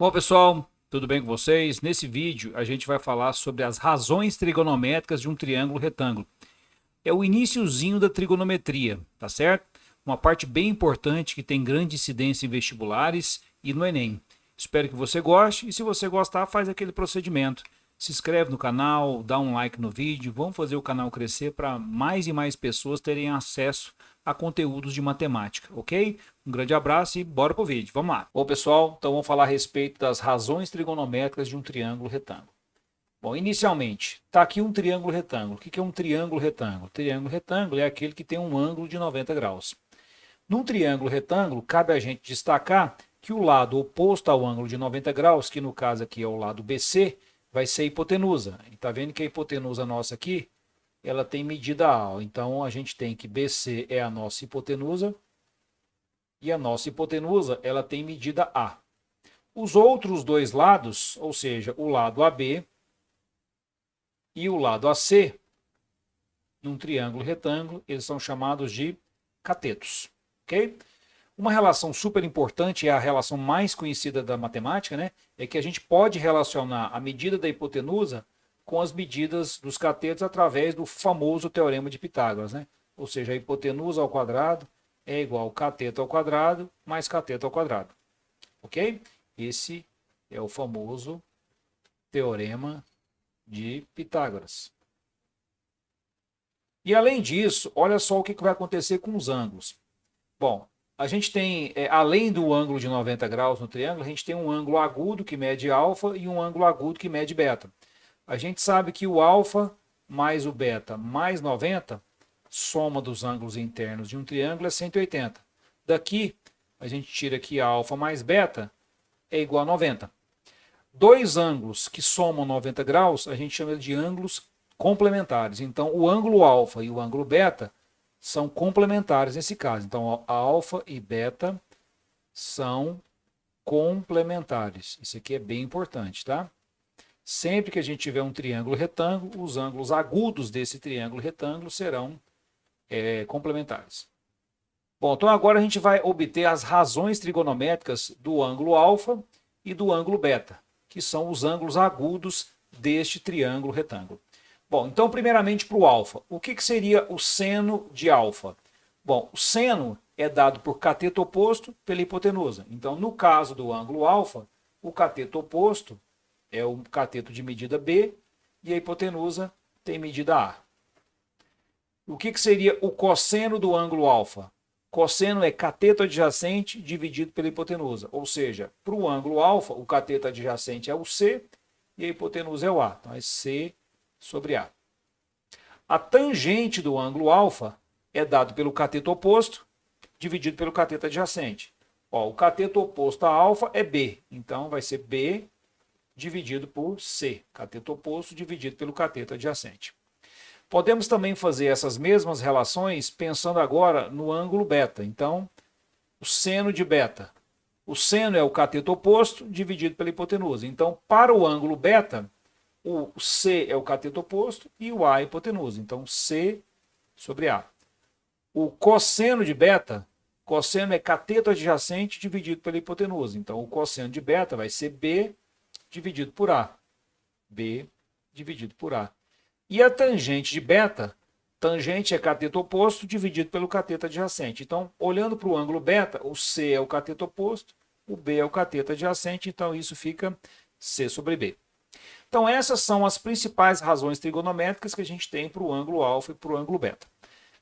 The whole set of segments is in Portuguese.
Bom, pessoal, tudo bem com vocês? Nesse vídeo a gente vai falar sobre as razões trigonométricas de um triângulo retângulo. É o iniciozinho da trigonometria, tá certo? Uma parte bem importante que tem grande incidência em vestibulares e no Enem. Espero que você goste e se você gostar, faz aquele procedimento. Se inscreve no canal, dá um like no vídeo, vamos fazer o canal crescer para mais e mais pessoas terem acesso a conteúdos de matemática, ok? Um grande abraço e bora pro vídeo, vamos lá. Bom, pessoal, então vamos falar a respeito das razões trigonométricas de um triângulo retângulo. Bom, inicialmente, está aqui um triângulo retângulo. O que é um triângulo retângulo? Triângulo retângulo é aquele que tem um ângulo de 90 graus. Num triângulo retângulo, cabe a gente destacar que o lado oposto ao ângulo de 90 graus, que no caso aqui é o lado BC, vai ser a hipotenusa. Está vendo que a hipotenusa nossa aqui, ela tem medida A. Então, a gente tem que BC é a nossa hipotenusa e a nossa hipotenusa ela tem medida A. Os outros dois lados, ou seja, o lado AB e o lado AC, num triângulo retângulo, eles são chamados de catetos. Ok? Uma relação super importante, é a relação mais conhecida da matemática, né? É que a gente pode relacionar a medida da hipotenusa com as medidas dos catetos através do famoso teorema de Pitágoras, né? Ou seja, a hipotenusa ao quadrado é igual ao cateto ao quadrado mais cateto ao quadrado. Ok? Esse é o famoso teorema de Pitágoras. E além disso, olha só o que vai acontecer com os ângulos. Bom, a gente tem, além do ângulo de 90 graus no triângulo, a gente tem um ângulo agudo que mede alfa e um ângulo agudo que mede beta. A gente sabe que o alfa mais o beta mais 90, soma dos ângulos internos de um triângulo é 180. Daqui, a gente tira que alfa mais beta é igual a 90. Dois ângulos que somam 90 graus, a gente chama de ângulos complementares. Então, o ângulo alfa e o ângulo beta são complementares nesse caso. Então, alfa e beta são complementares. Isso aqui é bem importante, tá? Sempre que a gente tiver um triângulo retângulo, os ângulos agudos desse triângulo retângulo serão complementares. Bom, então agora a gente vai obter as razões trigonométricas do ângulo alfa e do ângulo beta, que são os ângulos agudos deste triângulo retângulo. Bom, então primeiramente para o alfa. O que seria o seno de alfa? Bom, o seno é dado por cateto oposto pela hipotenusa. Então, no caso do ângulo alfa, o cateto oposto é o cateto de medida B e a hipotenusa tem medida A. O que seria o cosseno do ângulo alfa? Cosseno é cateto adjacente dividido pela hipotenusa. Ou seja, para o ângulo alfa, o cateto adjacente é o C e a hipotenusa é o A. Então é C sobre A. A tangente do ângulo alfa é dado pelo cateto oposto dividido pelo cateto adjacente. Ó, o cateto oposto a alfa é B. Então vai ser B dividido por C. Cateto oposto dividido pelo cateto adjacente. Podemos também fazer essas mesmas relações pensando agora no ângulo beta. Então, o seno de beta. O seno é o cateto oposto dividido pela hipotenusa. Então, para o ângulo beta, o C é o cateto oposto e o A é a hipotenusa. Então, C sobre A. O cosseno de beta, cosseno é cateto adjacente dividido pela hipotenusa. Então, o cosseno de beta vai ser B dividido por A. B dividido por A. E a tangente de beta, tangente é cateto oposto dividido pelo cateto adjacente. Então, olhando para o ângulo beta, o C é o cateto oposto, o B é o cateto adjacente, então isso fica C sobre B. Então, essas são as principais razões trigonométricas que a gente tem para o ângulo alfa e para o ângulo beta.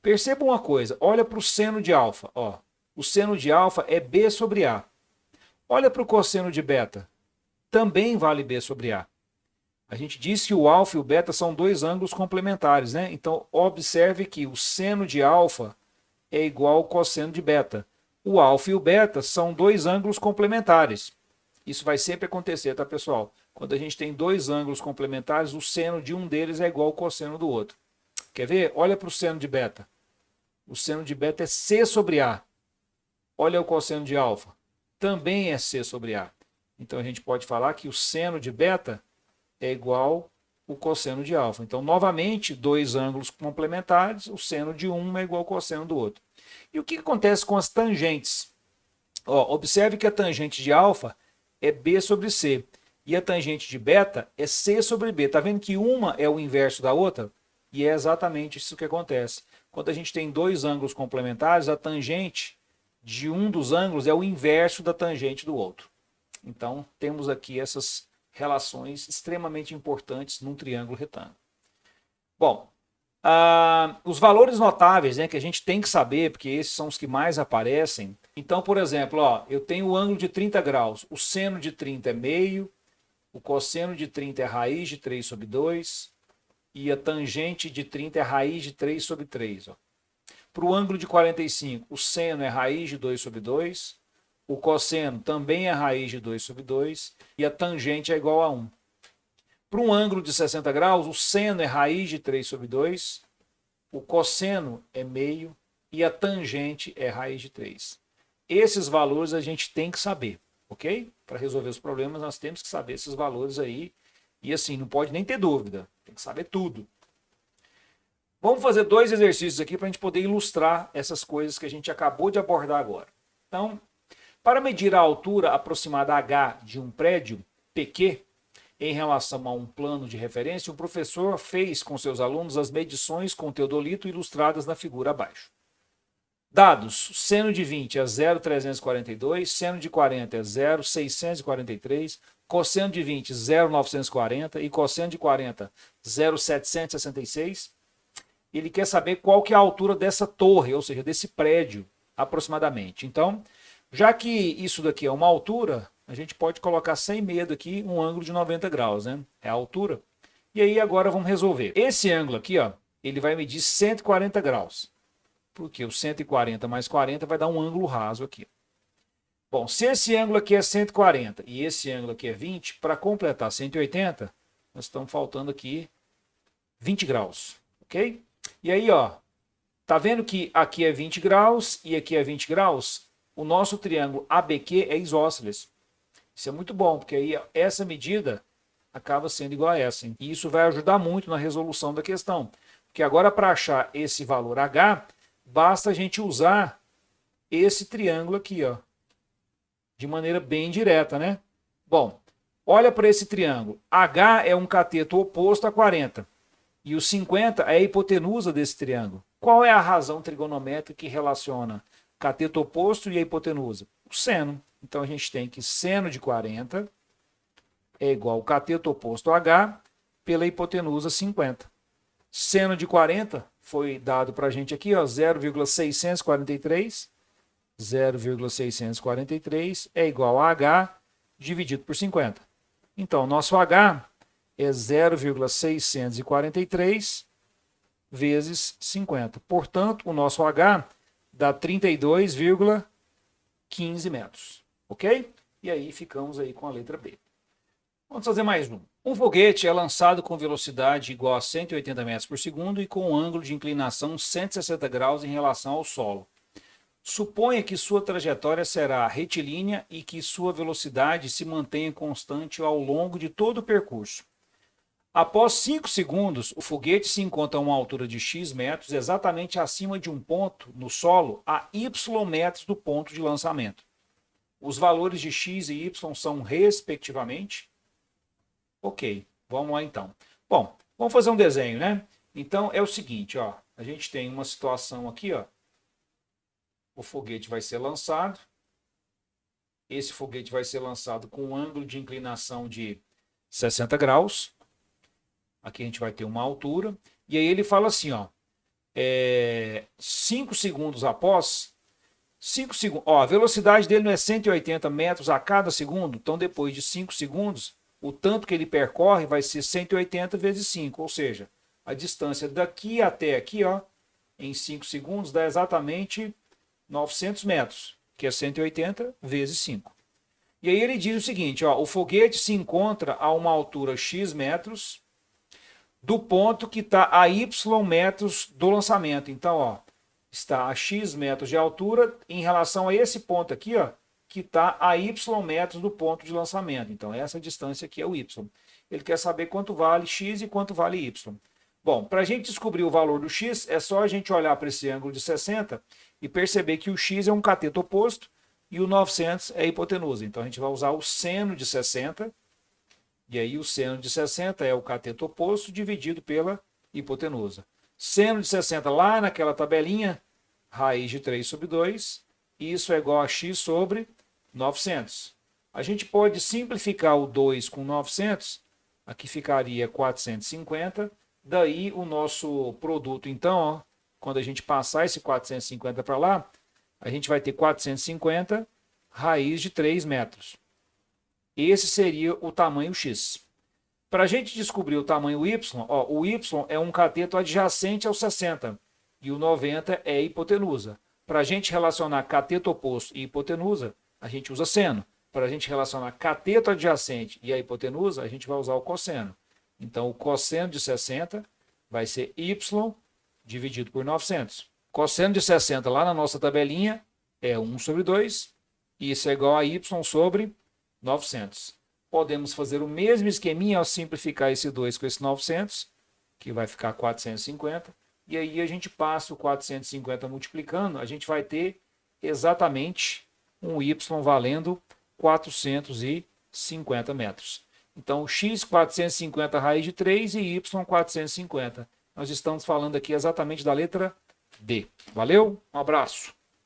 Perceba uma coisa, olha para o seno de alfa. Ó, o seno de alfa é B sobre A. Olha para o cosseno de beta, também vale B sobre A. A gente disse que o alfa e o beta são dois ângulos complementares, né? Então, observe que o seno de alfa é igual ao cosseno de beta. O alfa e o beta são dois ângulos complementares. Isso vai sempre acontecer, tá, pessoal? Quando a gente tem dois ângulos complementares, o seno de um deles é igual ao cosseno do outro. Quer ver? Olha para o seno de beta. O seno de beta é C sobre A. Olha o cosseno de alfa. Também é C sobre A. Então, a gente pode falar que o seno de beta é igual ao cosseno de alfa. Então, novamente, dois ângulos complementares, o seno de um é igual ao cosseno do outro. E o que acontece com as tangentes? Ó, observe que a tangente de alfa é B sobre C. E a tangente de beta é C sobre B. Tá vendo que uma é o inverso da outra? E é exatamente isso que acontece. Quando a gente tem dois ângulos complementares, a tangente de um dos ângulos é o inverso da tangente do outro. Então, temos aqui essas relações extremamente importantes num triângulo retângulo. Bom, os valores notáveis, né, que a gente tem que saber, porque esses são os que mais aparecem. Então, por exemplo, ó, eu tenho o ângulo de 30 graus, o seno de 30 é meio, o cosseno de 30 é raiz de 3 sobre 2, e a tangente de 30 é raiz de 3 sobre 3. Para o ângulo de 45, o seno é raiz de 2 sobre 2, o cosseno também é raiz de 2 sobre 2, e a tangente é igual a 1. Para um ângulo de 60 graus, o seno é raiz de 3 sobre 2, o cosseno é meio e a tangente é raiz de 3. Esses valores a gente tem que saber, ok? Para resolver os problemas, nós temos que saber esses valores aí. E assim, não pode nem ter dúvida, tem que saber tudo. Vamos fazer dois exercícios aqui para a gente poder ilustrar essas coisas que a gente acabou de abordar agora. Então, para medir a altura aproximada H de um prédio, PQ, em relação a um plano de referência, o professor fez com seus alunos as medições com teodolito ilustradas na figura abaixo. Dados: seno de 20 é 0,342, seno de 40 é 0,643, cosseno de 20 0,940 e cosseno de 40 0,766. Ele quer saber qual que é a altura dessa torre, ou seja, desse prédio, aproximadamente. Então, já que isso daqui é uma altura, a gente pode colocar sem medo aqui um ângulo de 90 graus, né? É a altura. E aí agora vamos resolver. Esse ângulo aqui, ó, ele vai medir 140 graus. Porque o 140 mais 40 vai dar um ângulo raso aqui. Bom, se esse ângulo aqui é 140 e esse ângulo aqui é 20, para completar 180, nós estamos faltando aqui 20 graus, ok? E aí, ó, tá vendo que aqui é 20 graus e aqui é 20 graus? O nosso triângulo ABQ é isósceles. Isso é muito bom, porque aí essa medida acaba sendo igual a essa. Hein? E isso vai ajudar muito na resolução da questão. Porque agora, para achar esse valor H, basta a gente usar esse triângulo aqui, ó, de maneira bem direta, né? Bom, olha para esse triângulo. H é um cateto oposto a 40. E o 50 é a hipotenusa desse triângulo. Qual é a razão trigonométrica que relaciona cateto oposto e a hipotenusa? O seno. Então a gente tem que seno de 40 é igual ao cateto oposto a H pela hipotenusa 50. Seno de 40 foi dado para a gente aqui, 0,643. 0,643 é igual a H dividido por 50. Então, nosso H é 0,643 vezes 50. Portanto, o nosso H dá 32,15 metros. Ok? E aí ficamos aí com a letra B. Vamos fazer mais um. Um foguete é lançado com velocidade igual a 180 metros por segundo e com um ângulo de inclinação 160 graus em relação ao solo. Suponha que sua trajetória será retilínea e que sua velocidade se mantenha constante ao longo de todo o percurso. Após 5 segundos, o foguete se encontra a uma altura de x metros, exatamente acima de um ponto no solo, a y metros do ponto de lançamento. Os valores de x e y são respectivamente. Ok, vamos lá então. Bom, vamos fazer um desenho, né? Então é o seguinte, ó, a gente tem uma situação aqui, ó. O foguete vai ser lançado. Esse foguete vai ser lançado com um ângulo de inclinação de 60 graus. Aqui a gente vai ter uma altura. E aí ele fala assim, ó, 5 segundos após, 5 segundos, ó, a velocidade dele não é 180 metros a cada segundo, então depois de 5 segundos, o tanto que ele percorre vai ser 180 vezes 5, ou seja, a distância daqui até aqui, ó, em 5 segundos, dá exatamente 900 metros, que é 180 vezes 5. E aí ele diz o seguinte, ó, o foguete se encontra a uma altura x metros do ponto que está a y metros do lançamento. Então, ó, está a x metros de altura em relação a esse ponto aqui, ó, que está a y metros do ponto de lançamento. Então, essa distância aqui é o y. Ele quer saber quanto vale x e quanto vale y. Bom, para a gente descobrir o valor do x, é só a gente olhar para esse ângulo de 60 e perceber que o x é um cateto oposto, e o 900 é a hipotenusa. Então a gente vai usar o seno de 60, e aí o seno de 60 é o cateto oposto dividido pela hipotenusa. Seno de 60 lá naquela tabelinha, raiz de 3 sobre 2, isso é igual a x sobre 900. A gente pode simplificar o 2 com 900, aqui ficaria 450, daí o nosso produto, então, ó, quando a gente passar esse 450 para lá, a gente vai ter 450 raiz de 3 metros. Esse seria o tamanho x. Para a gente descobrir o tamanho y, ó, o y é um cateto adjacente ao 60 e o 90 é a hipotenusa. Para a gente relacionar cateto oposto e hipotenusa, a gente usa seno. Para a gente relacionar cateto adjacente e a hipotenusa, a gente vai usar o cosseno. Então, o cosseno de 60 vai ser y dividido por 900. Cosseno de 60 lá na nossa tabelinha é 1 sobre 2. Isso é igual a y sobre 900. Podemos fazer o mesmo esqueminha ao simplificar esse 2 com esse 900, que vai ficar 450. E aí a gente passa o 450 multiplicando, a gente vai ter exatamente um y valendo 450 metros. Então, x 450 raiz de 3 e y 450. Nós estamos falando aqui exatamente da letra D. Valeu? Um abraço.